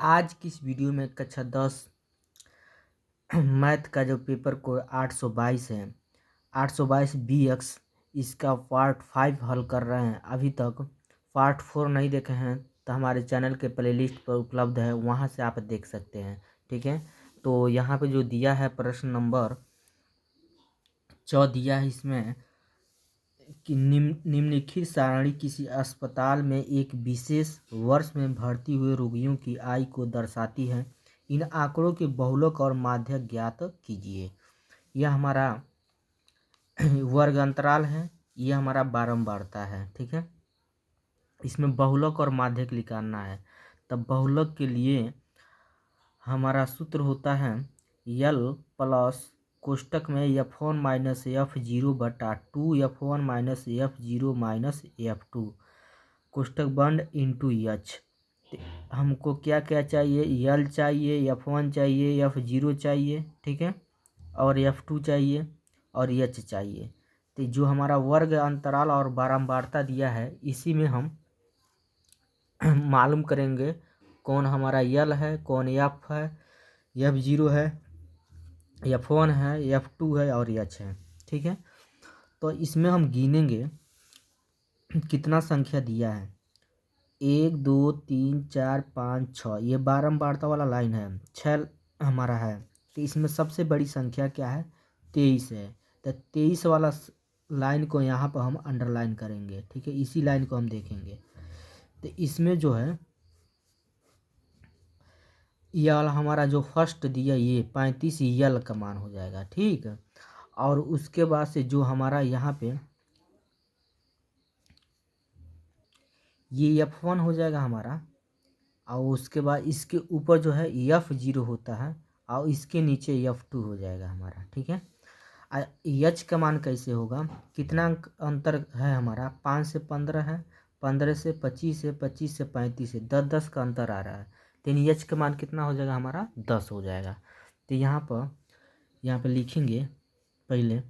आज की इस वीडियो में कक्षा 10 मैथ का जो पेपर को 822 है, 822 BX, इसका पार्ट 5 हल कर रहे हैं। अभी तक पार्ट 4 नहीं देखे हैं तो हमारे चैनल के प्लेलिस्ट पर उपलब्ध है, वहां से आप देख सकते हैं। ठीक है, तो यहाँ पे जो दिया है प्रश्न नंबर 14 दिया है इसमें कि निम्नलिखित सारणी किसी अस्पताल में एक विशेष वर्ष में भर्ती हुए रोगियों की आयु को दर्शाती है। इन आंकड़ों के बहुलक और माध्यक ज्ञात कीजिए। यह हमारा वर्ग अंतराल है, यह हमारा बारंबारता है। ठीक है, इसमें बहुलक और माध्यक निकालना है। तब बहुलक के लिए हमारा सूत्र होता है यल प्लस कोष्टक में F1 माइनस F0 बटा 2 F1 minus F0 minus F2 कोष्टक बंद इंटू एच। हमको क्या क्या चाहिए? यल चाहिए, F1 चाहिए, F0 चाहिए, ठीक है, और F2 चाहिए और एच चाहिए। तो जो हमारा वर्ग अंतराल और बारंबारता दिया है, इसी में हम मालूम करेंगे कौन हमारा यल है, कौन एफ है, F0 है, F1 है, F2 है और एच है। ठीक है, तो इसमें हम गिनेंगे कितना संख्या दिया है। 1 2 3 4 5 6, ये बारंबारता वाला लाइन है। 6 हमारा है, तो इसमें सबसे बड़ी संख्या क्या है? 23 है। तो 23 वाला लाइन को यहाँ पर हम अंडरलाइन करेंगे। ठीक है, इसी लाइन को हम देखेंगे। तो इसमें जो है ये वाला हमारा जो फर्स्ट दिया, ये 35 यल का मान हो जाएगा। ठीक है, और उसके बाद से जो हमारा यहाँ पे ये F1 हो जाएगा हमारा, और उसके बाद इसके ऊपर जो है F0 होता है और इसके नीचे F2 हो जाएगा हमारा। ठीक है, एच का मान कैसे होगा? कितना अंतर है हमारा? 5 से 15 है, 15 से 25 है, 25 से 35 है, 10 का अंतर आ रहा है। तो एच का मान कितना हो जाएगा हमारा? 10 हो जाएगा। तो यहाँ पर लिखेंगे पहले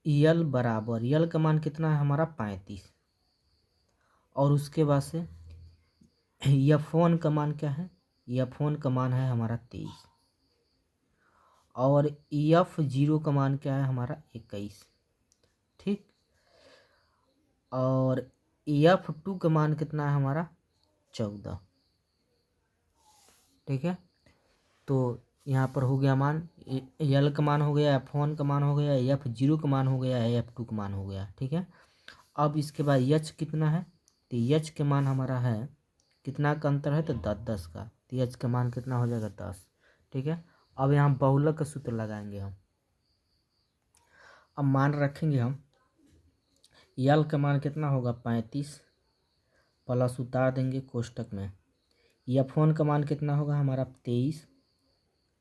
यल बराबर, यल का मान कितना है हमारा? 35, और उसके बाद से F1 का मान क्या है? F1 का मान है हमारा 23, और F0 का मान क्या है हमारा? 21। ठीक, और F2 का मान कितना है हमारा? 14। ठीक है, तो यहाँ पर हो गया मान, यल का मान हो गया, F1 का मान हो गया, F0 का मान हो गया, F2 का मान हो गया। ठीक है, अब इसके बाद एच कितना है? तो एच के मान हमारा है, कितना का अंतर है? तो 10 का। तो एच का मान कितना हो जाएगा? 10। ठीक है, अब यहाँ बहुलक का सूत्र लगाएंगे हम। अब मान रखेंगे हम, यल का मान कितना होगा? 35, प्लस उतार देंगे कोष्टक में। F1 का मान कितना होगा हमारा? 23,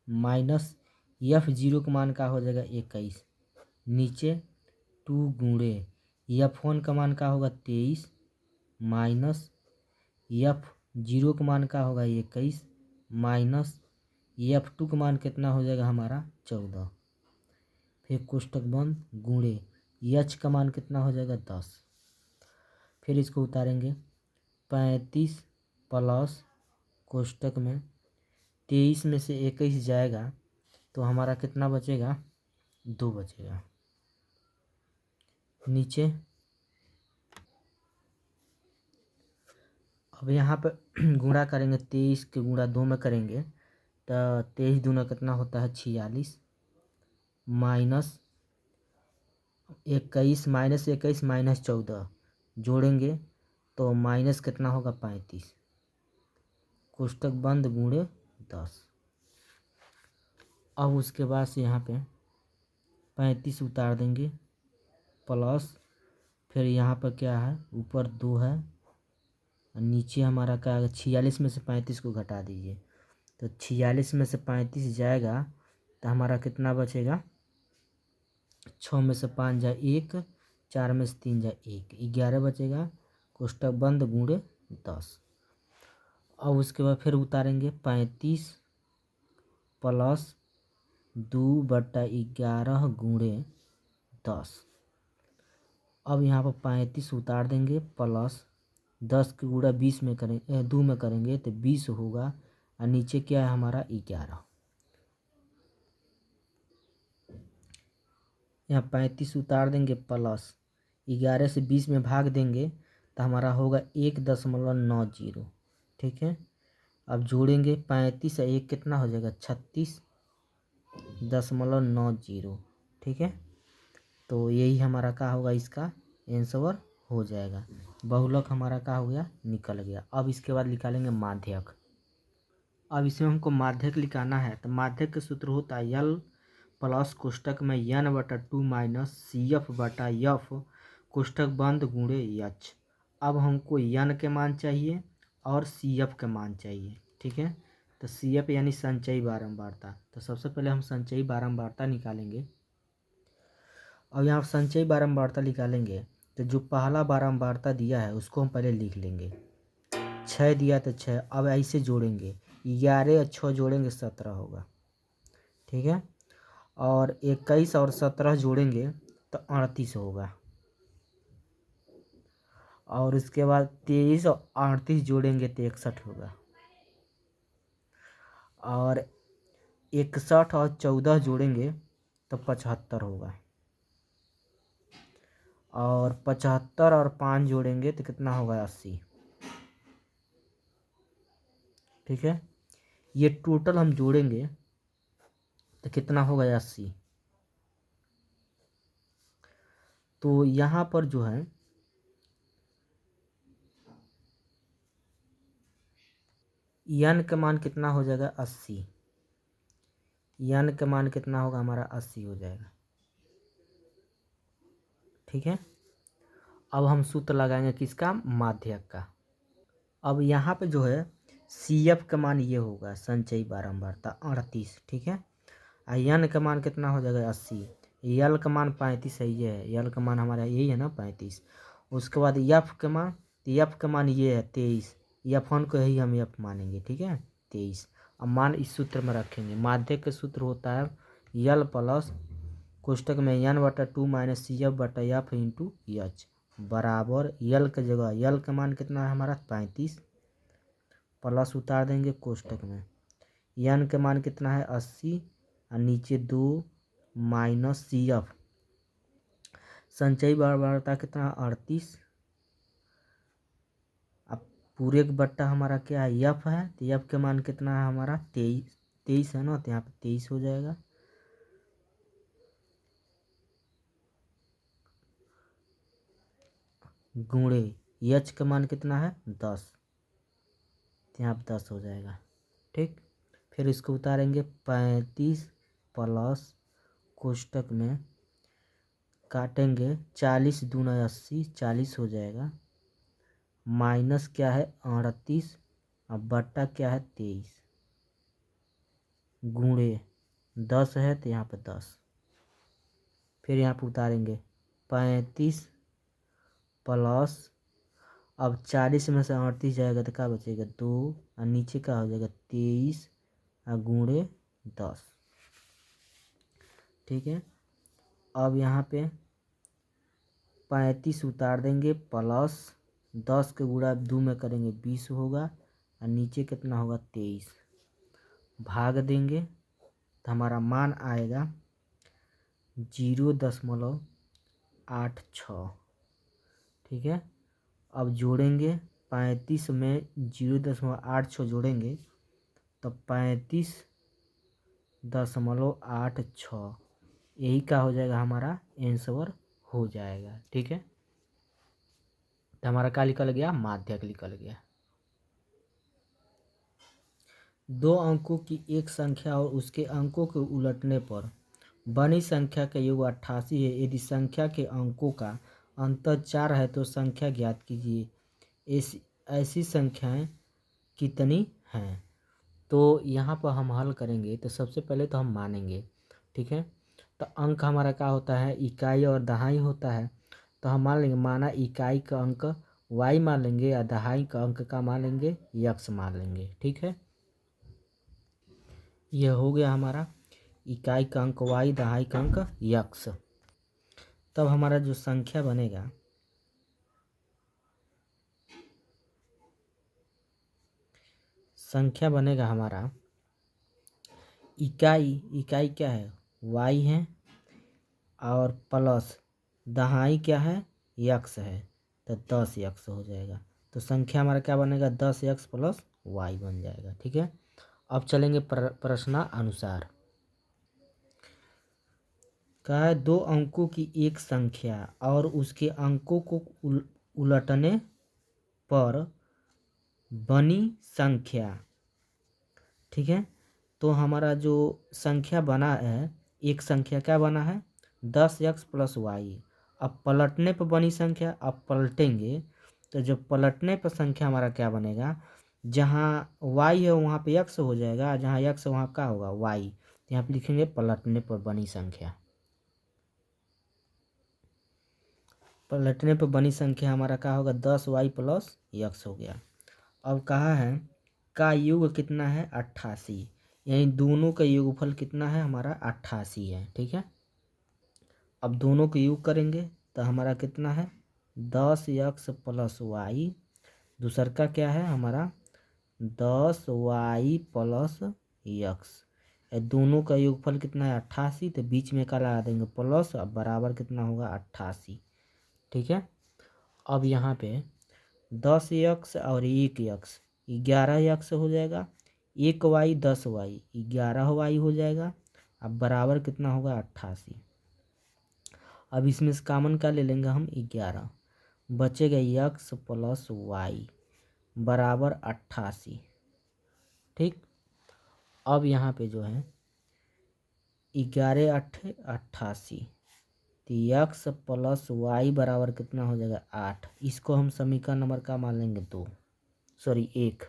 माइनस F0 का मान का हो जाएगा 21, नीचे 2 गुणे F1 का मान का होगा 23, माइनस F0 का मान का होगा 21, माइनस F2 का मान कितना हो जाएगा हमारा? 14, फिर कोष्टक बंद गुणे एच का मान कितना हो जाएगा? 10। फिर इसको उतारेंगे, 35 प्लस कोष्टक में 23 में से 21 जाएगा तो हमारा कितना बचेगा? 2 बचेगा। नीचे अब यहाँ पे गुणा करेंगे, 23 के गुणा 2 में करेंगे तो 23 दूना कितना होता है? 46, माइनस 21, माइनस 21 माइनस 14 जोड़ेंगे तो माइनस कितना होगा? 35, कोष्टक बंद गुणे 10। अब उसके बाद से यहाँ पे 35 उतार देंगे, प्लस फिर यहाँ पर क्या है? ऊपर 2 है, नीचे हमारा क्या है? 46 में से 35 को घटा दीजिए, तो 46 में से 35 जाएगा तो हमारा कितना बचेगा? 6 में से 5 जाए 1, 4 में से 3 जाए 1, 11 बचेगा, कोष्टक बंद गुणे 10। अब उसके बाद फिर उतारेंगे 35 प्लस 2/11 गुणे 10। अब यहाँ पर 35 उतार देंगे, प्लस 10 के गुणा 20 में करेंगे 2 में करेंगे तो 20 होगा। और नीचे क्या है हमारा 11। यहाँ 35 उतार देंगे प्लस 11 से 20 में भाग देंगे तो हमारा होगा 1.90। ठीक है। अब जोड़ेंगे 35 और 1 कितना हो जाएगा 36.90। ठीक है। तो यही हमारा क्या होगा, इसका आंसर हो जाएगा। बहुलक हमारा क्या हो गया, निकल गया। अब इसके बाद निकालेंगे माध्यक। अब इसमें हमको माध्यक निकालना है तो माध्यक का सूत्र होता है यल प्लस कोष्टक में n/2 माइनस CF/F कोष्टक बंद गुणे यच। अब हमको n के मान चाहिए और CF के मान चाहिए। ठीक है। तो CF यानी संचयी बारंबारता। तो सबसे पहले हम संचयी बारंबारता निकालेंगे। और यहाँ संचयी बारंबारता निकालेंगे तो जो पहला बारंबारता दिया है उसको हम पहले लिख लेंगे। 6 दिया तो 6। अब ऐसे जोड़ेंगे 11 और 6 जोड़ेंगे 17 होगा। ठीक है। और 21 और 17 जोड़ेंगे तो 38 होगा। और उसके बाद 23 और 38 जोड़ेंगे तो 61 होगा। और 61 और 14 जोड़ेंगे तो 75 होगा। और 75 और 5 जोड़ेंगे तो कितना होगा 80। ठीक है। ये टोटल हम जोड़ेंगे तो कितना होगा 80। तो यहाँ पर जो है n का मान कितना हो जाएगा 80। n का मान कितना होगा हमारा 80 हो जाएगा। ठीक है। अब हम सूत्र लगाएंगे किसका, माध्यक का। अब यहाँ पे जो है CF का मान ये होगा संचयी बारंबारता 38। ठीक है। n का मान कितना हो जाएगा 80। यल का मान 35 है, ये है यल का मान हमारा यही है ना 35। उसके बाद यफ का मान, यफ का मान ये है 23। यफन को ही हम यफ मानेंगे। ठीक है 23। अब मान इस सूत्र में रखेंगे। माध्यक का सूत्र होता है यल प्लस कोष्टक में n/2 minus CF/F into H बराबर यल का जगह यल का मान कितना है हमारा 35 प्लस उतार देंगे कोष्टक में n का मान कितना है 80 और नीचे 2 माइनस CF संचयी बारंबारता कितना 38। अब पूरे का बट्टा हमारा क्या है यफ है तो यफ का मान कितना है हमारा 23 है ना, तो यहाँ पे 23 हो जाएगा। गुणे यच का मान कितना है 10, तो यहाँ पे 10 हो जाएगा। ठीक। फिर इसको उतारेंगे 35 प्लस कोष्टक में काटेंगे 40 दूना 80 40 हो जाएगा। माइनस क्या है 38 अब बट्टा क्या है 23 गुणे 10 है तो यहाँ पे 10। फिर यहाँ पे उतारेंगे 35 प्लस अब 40 में से 38 जाएगा तो क्या बचेगा 2 और नीचे का हो जाएगा 23 और गुणे 10। ठीक है। अब यहाँ पे 35 उतार देंगे प्लस 10 के गुणा 2 में करेंगे 20 होगा और नीचे कितना होगा 23 भाग देंगे तो हमारा मान आएगा 0.86। ठीक है। अब जोड़ेंगे 35 में 0.86 जोड़ेंगे तो 35.86 यही का हो जाएगा हमारा आंसर हो जाएगा। ठीक है। तो हमारा क्या निकल गया, माध्यक निकल गया। दो अंकों की एक संख्या और उसके अंकों के उलटने पर बनी संख्या का योग 88 है। यदि संख्या के अंकों का अंतर 4 है तो संख्या ज्ञात कीजिए। ऐसी संख्याएं कितनी हैं। तो यहाँ पर हम हल करेंगे तो सबसे पहले तो हम मानेंगे। ठीक है। तो अंक हमारा क्या होता है इकाई और दहाई होता है। तो हम मान लेंगे माना इकाई का अंक y मान लेंगे या दहाई का अंक का मान लेंगे x मान लेंगे। ठीक है। यह हो गया हमारा इकाई का अंक y दहाई का अंक x। तब हमारा जो संख्या बनेगा संख्या बनेगा हमारा इकाई क्या है y है और प्लस दहाई क्या है यक्स है, तो 10 यक्स हो जाएगा। तो संख्या हमारा क्या बनेगा 10 यक्स प्लस वाई बन जाएगा। ठीक है, अब चलेंगे प्रश्नानुसार। कहा है 2 अंकों की एक संख्या और उसके अंकों को उलटने पर बनी संख्या। ठीक है, तो हमारा जो संख्या बना है, एक संख्या क्या बना है 10 यक्स प्लस वाई। अब पलटने पर बनी संख्या, अब पलटेंगे तो जो पलटने पर संख्या हमारा क्या बनेगा, जहाँ वाई है वहाँ पे यक्स हो जाएगा, जहाँ यक्स है वहाँ क्या होगा वाई। तो यहाँ पे लिखेंगे पलटने पर बनी संख्या। पलटने पर बनी संख्या हमारा क्या होगा 10 वाई प्लस यक्स हो गया। अब कहा है का योग कितना है 88, यानी दोनों का योगफल कितना है हमारा 88 है। ठीक है, अब दोनों का योग करेंगे तो हमारा कितना है 10 यक्स प्लस वाई, दूसर का क्या है हमारा 10 वाई प्लस यक्स। दोनों का योगफल कितना है 88, तो बीच में क्या लगा देंगे प्लस, अब बराबर कितना होगा 88। ठीक है, अब यहाँ पे 10 यक्स और 1 यक्स 11 यक्स हो जाएगा, 1 वाई 10 वाई 11 वाई हो जाएगा। अब बराबर कितना होगा 88। अब इसमें से कॉमन क्या ले लेंगे हम 11, बचेगा यक्स प्लस वाई बराबर 88। ठीक, अब यहाँ पे जो है 11 अट्ठे 88, तो यक्स प्लस वाई बराबर कितना हो जाएगा 8। इसको हम समीकरण नंबर का मान लेंगे 2, सॉरी 1।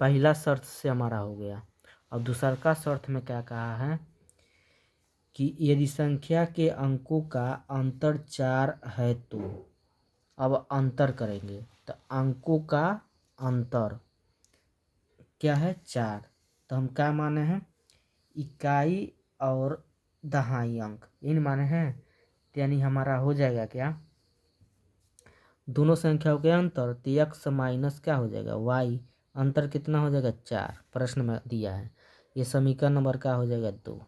पहला शर्त से हमारा हो गया। अब दूसरा का शर्त में क्या कहा है कि यदि संख्या के अंकों का अंतर 4 है तो, अब अंतर करेंगे तो अंकों का अंतर क्या है 4, तो हम क्या माने हैं इकाई और दहाई अंक इन माने हैं, यानी हमारा हो जाएगा क्या दोनों संख्याओं के अंतर, तो यक्स माइनस क्या हो जाएगा वाई, अंतर कितना हो जाएगा 4 प्रश्न में दिया है। ये समीकरण नंबर क्या हो जाएगा 2।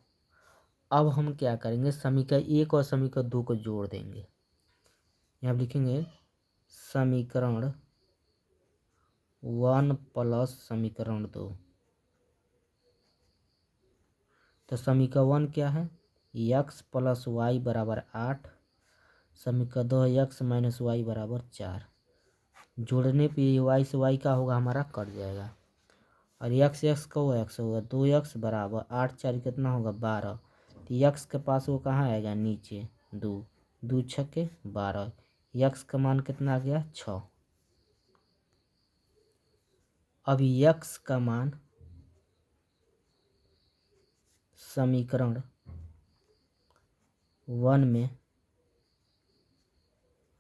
अब हम क्या करेंगे समीकरण 1 और समीकरण 2 को जोड़ देंगे। यहाँ लिखेंगे समीकरण 1 प्लस समीकरण 2। तो समीकरण 1 क्या है यक्स प्लस वाई बराबर 8, समीकरण 2 यक्स माइनस वाई बराबर 4। जोड़ने पे वाई से वाई का होगा हमारा कट जाएगा, और यक्स यक्स का वो एक्स होगा 2 यक्स बराबर 8 4 कितना होगा 12। तो यक्स के पास वो कहाँ आएगा नीचे 2, 2 छक्के 12, यक्स का मान कितना आ गया 6। अब यक्स का मान समीकरण 1 में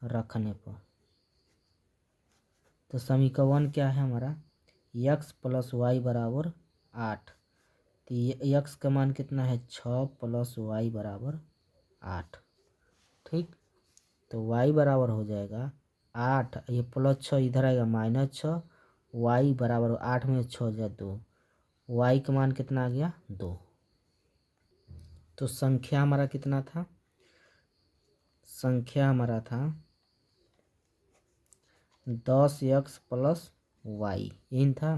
रखने पर, तो समीकरण 1 क्या है हमारा यक्स प्लस वाई बराबर 8, तो यक्स का मान कितना है 6 प्लस वाई बराबर 8। ठीक, तो वाई बराबर हो जाएगा 8, ये प्लस 6 इधर आएगा -6, वाई बराबर 8 में 6 जा 2, वाई का मान कितना आ गया 2। तो संख्या हमारा कितना था, संख्या हमारा था 10 यक्स प्लस वाई, इन था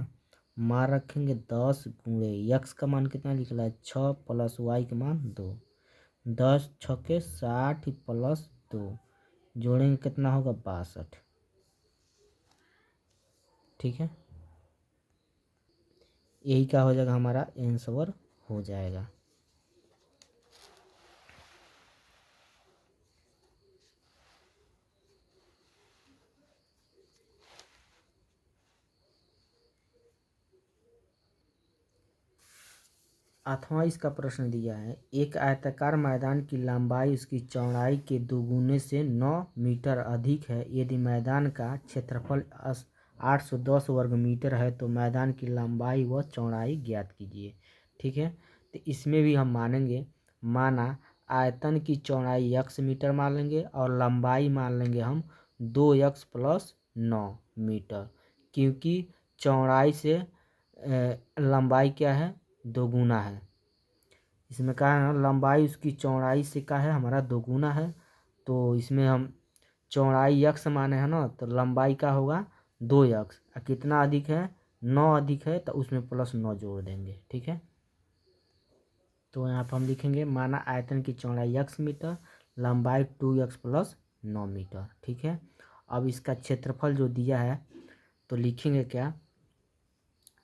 मान रखेंगे 10 गुणे यक्स का मान कितना निकला है 6 प्लस वाई का मान 2, 10 छक्के 60 प्लस 2, जोड़ेंगे कितना होगा 62। ठीक है, यही क्या हो जाएगा हमारा आंसर हो जाएगा। आठवां इसका प्रश्न दिया है एक आयताकार मैदान की लंबाई उसकी चौड़ाई के दोगुने से 9 मीटर अधिक है। यदि मैदान का क्षेत्रफल 810 वर्ग मीटर है तो मैदान की लंबाई व चौड़ाई ज्ञात कीजिए। ठीक है, तो इसमें भी हम मानेंगे, माना आयतन की चौड़ाई x मीटर मान लेंगे और लंबाई मान लेंगे हम 2x + 9 मीटर, क्योंकि चौड़ाई से लंबाई क्या है, दोगुना है। इसमें क्या है ना, लंबाई उसकी चौड़ाई से क्या है, हमारा दोगुना है। तो इसमें हम चौड़ाई यक्स माने है ना, तो लंबाई का होगा 2x। कितना अधिक है, 9 अधिक है, तो उसमें +9 जोड़ देंगे। ठीक है, तो यहाँ पर हम लिखेंगे माना आयतन की चौड़ाई x मीटर, लंबाई 2x + 9 मीटर। ठीक है, अब इसका क्षेत्रफल जो दिया है तो लिखेंगे क्या,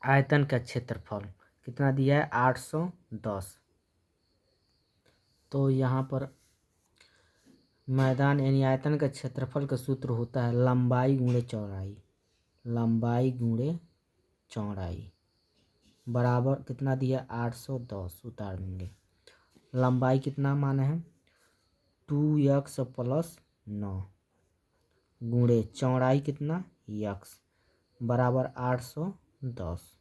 आयतन का क्षेत्रफल कितना दिया है, 810। तो यहाँ पर मैदान यानी आयतन का क्षेत्रफल का सूत्र होता है लंबाई गुणे चौड़ाई, लंबाई गुणे चौड़ाई बराबर कितना दिया, 810 उतार देंगे। लंबाई कितना माने हैं, 2x + 9 गुणे चौड़ाई कितना, x बराबर 810।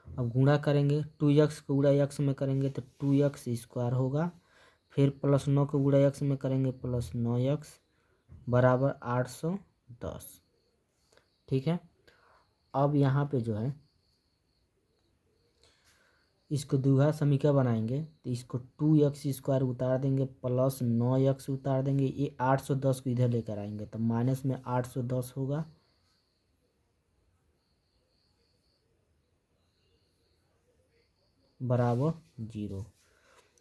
अब गुणा करेंगे, 2x को गुणा x में करेंगे तो 2x² होगा, फिर +9 को गुणा x में करेंगे +9x बराबर 810। ठीक है, अब यहाँ पे जो है इसको द्विघात समीकरण बनाएंगे तो इसको 2x² उतार देंगे, +9x उतार देंगे, ये 810 को इधर लेकर आएंगे तो माइनस में 810 होगा, बराबर 0।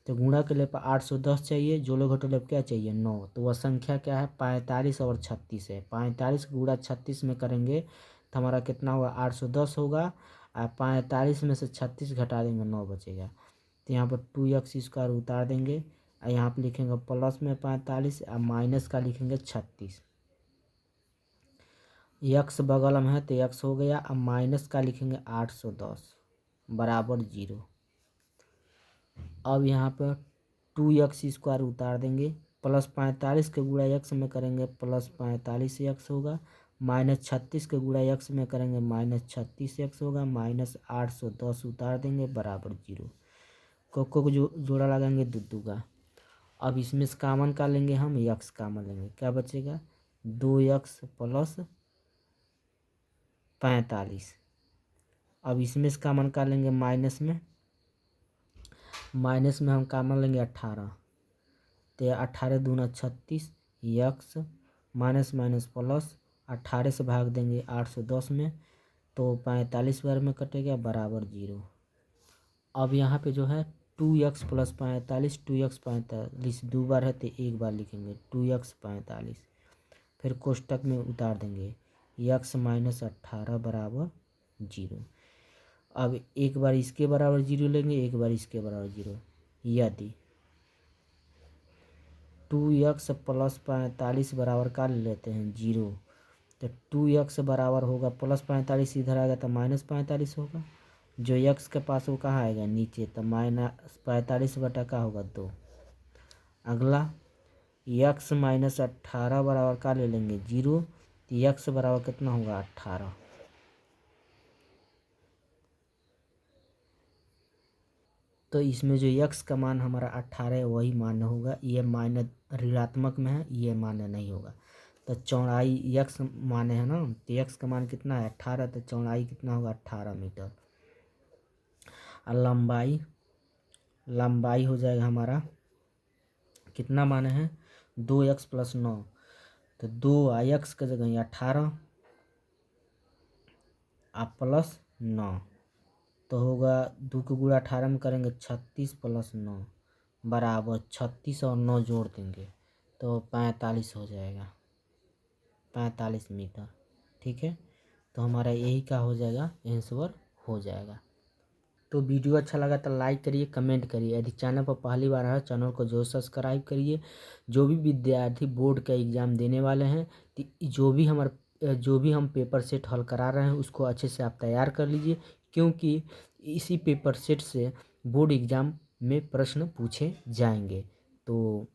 तो गुणा के लिए 810 चाहिए, जो लोग घटोले क्या चाहिए, 9। तो वह संख्या क्या है, 45 और 36 है। 45 को गुणा 36 में करेंगे तो हमारा कितना होगा, 810 होगा। और 45 में से 36 घटा देंगे, 9 बचेगा। तो यहाँ पर 2x² उतार देंगे और यहाँ पर लिखेंगे प्लस में 45 और माइनस का लिखेंगे 36। x बगल में है तो x हो गया, अब माइनस का लिखेंगे 810 बराबर 0। अब यहाँ पर 2x² उतार देंगे, +45 के गुणा x में करेंगे +45x होगा, -36 के गुणा x में करेंगे -36x होगा, -810 उतार देंगे बराबर 0। को जोड़ा लगाएंगे दुद्दू का। अब इसमें से कामन का लेंगे हम, x कामन लेंगे, क्या बचेगा, 2x + 45। अब इसमें से कामन का लेंगे माइनस में हम कामन लेंगे 18, तो 18 दूना 36, x माइनस माइनस प्लस 18 से भाग देंगे 810 में, तो 45 बार में कटेगा बराबर 0। अब यहाँ पे जो है 2x + 45, 2x 45 दो बार है तो एक बार लिखेंगे 2x 45, फिर कोष्टक में उतार देंगे x माइनस 18 बराबर 0। अब एक बार इसके बराबर 0 लेंगे, एक बार इसके बराबर 0। यदि 2x + 45 बराबर का ले लेते हैं 0, तो 2x बराबर होगा +45 इधर आएगा तो -45 होगा, जो x के पास वो कहाँ आएगा, नीचे, तो -45 बटा का होगा 2। अगला x माइनस 18 बराबर का ले लेंगे 0, तो x बराबर कितना होगा, 18। तो इसमें जो x का मान हमारा 18 है वही मान्य होगा, ये मान्य ऋणात्मक में है, ये मान्य नहीं होगा। तो चौड़ाई x माने है ना, तो x का मान कितना है, 18, तो चौड़ाई कितना होगा, 18 मीटर। और लंबाई हो जाएगा हमारा कितना माने हैं, 2x + 9, तो 2x के जगह 18 और +9, तो होगा 2 को गुणा 18 में करेंगे 36 + 9 बराबर 36 और 9 जोड़ देंगे तो 45 हो जाएगा, 45 मीटर। ठीक है, तो हमारा यही का हो जाएगा, आंसर हो जाएगा। तो वीडियो अच्छा लगा तो लाइक करिए, कमेंट करिए। यदि चैनल पर पहली बार है, चैनल को जो सब्सक्राइब करिए। जो भी विद्यार्थी बोर्ड का एग्ज़ाम देने वाले हैं, तो जो भी हम पेपर सेट हल करा रहे हैं उसको अच्छे से आप तैयार कर लीजिए, क्योंकि इसी पेपर सेट से बोर्ड एग्ज़ाम में प्रश्न पूछे जाएंगे। तो